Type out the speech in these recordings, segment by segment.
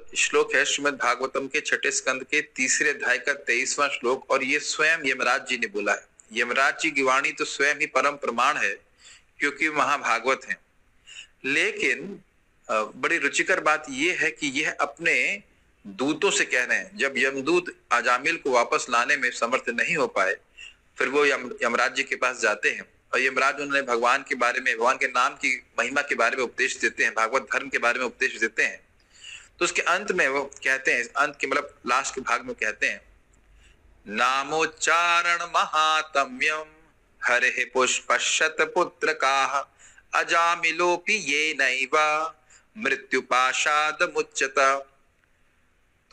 श्लोक है श्रीमद् भागवतम के छठे स्कंद के तीसरे अध्याय का 23वां श्लोक, और ये स्वयं यमराज जी ने बोला है। यमराज जी की वाणी तो स्वयं ही परम प्रमाण है, क्योंकि महाभागवत है। लेकिन बड़ी रुचिकर बात यह है कि यह अपने दूतों से कह रहे हैं। जब यमदूत अजामिल को वापस लाने में समर्थ नहीं हो पाए, फिर वो यमराज जी के पास जाते हैं और यमराज उन्हें भगवान के बारे में, भगवान के नाम की महिमा के बारे में उपदेश देते हैं, भागवत धर्म के बारे में उपदेश देते हैं। तो उसके अंत में वो कहते हैं, अंत के मतलब लास्ट के भाग में कहते हैं, नामोच्चारण महात्म्यम हरे पुष्पशत पुत्र का अजामिलोपि ये नैवा मृत्युपाशाद मुच्यता।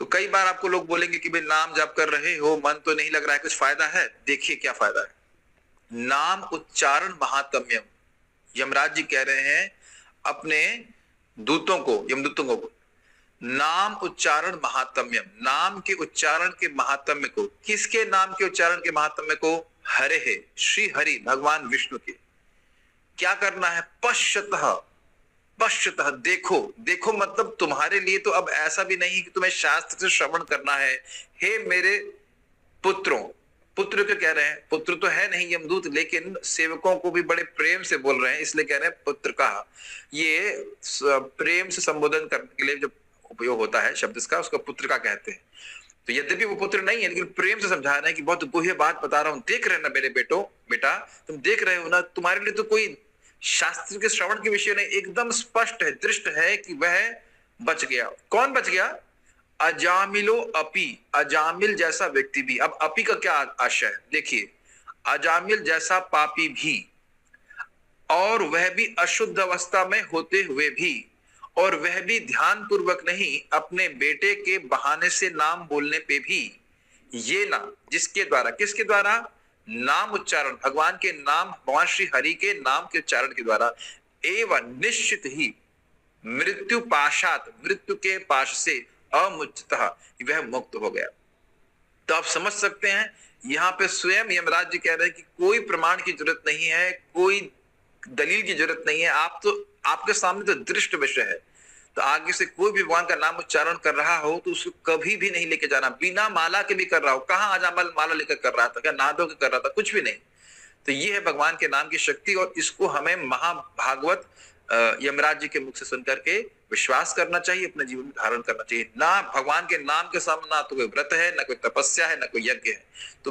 तो कई बार आपको लोग बोलेंगे कि भाई नाम जप कर रहे हो, मन तो नहीं लग रहा है, कुछ फायदा है? देखिए क्या फायदा है। नाम उच्चारण महात्म्यम, यमराज जी कह रहे हैं अपने दूतों को, यमदूतों को, नाम उच्चारण महात्म्यम, नाम के उच्चारण के महात्म्य को। किसके नाम के उच्चारण के महात्म्य को? हरे है, श्री हरि भगवान विष्णु के। क्या करना है? पश्यतः, पश्यतः देखो। देखो मतलब तुम्हारे लिए तो अब ऐसा भी नहीं कि तुम्हें शास्त्र से श्रवण करना है। हे मेरे पुत्रों, पुत्र को कह रहे हैं, पुत्र तो है नहीं यमदूत, लेकिन सेवकों को भी बड़े प्रेम से बोल रहे हैं, इसलिए कह रहे हैं पुत्र का। ये प्रेम से संबोधन करने के लिए जो उपयोग होता है शब्द इसका, उसको पुत्र का कहते हैं। तो यद्यपि वो पुत्र नहीं है, लेकिन प्रेम से समझा रहे हैं कि बहुत गुह्य बात बता रहा हूं, देख रहे ना मेरे बेटा, तुम देख रहे हो ना, तुम्हारे लिए तो कोई शास्त्र के श्रवण के विषय नहीं, एकदम स्पष्ट है, दृष्ट है कि वह बच गया। कौन बच गया? अजामिलो अपि, अजामिल जैसा व्यक्ति भी। अब अपि का क्या आशय है? देखिए, अजामिल जैसा पापी भी, और वह भी अशुद्ध अवस्था में होते हुए भी, और वह भी ध्यान पूर्वक नहीं, अपने बेटे के बहाने से नाम बोलने पे भी, ये ना जिसके द्वारा, किसके द्वारा? नाम उच्चारण, भगवान के नाम, भगवान श्री हरि के नाम के उच्चारण के द्वारा, एवं निश्चित ही मृत्यु पाशात, मृत्यु के पाश से अमुच्यतः, वह मुक्त हो गया। तो आप समझ सकते हैं, यहाँ पे स्वयं यमराज जी कह रहे हैं कि कोई प्रमाण की जरूरत नहीं है, कोई दलील की जरूरत नहीं है, आप तो, आपके सामने तो दृष्ट विषय है। तो आगे से कोई भी भगवान का नाम उच्चारण कर रहा हो तो उसको कभी भी नहीं लेके जाना, बिना माला के भी कर रहा हो। कहाँ अजामिल माला लेकर कर रहा था? क्या नादो के कर रहा था? कुछ भी नहीं। तो ये है भगवान के नाम की शक्ति, और इसको हमें महाभागवत यमराज जी के मुख से सुनकर के विश्वास करना चाहिए, अपने जीवन में धारण करना चाहिए। ना भगवान के नाम के सामने ना तो कोई व्रत है, ना कोई तपस्या है, ना कोई यज्ञ है। तो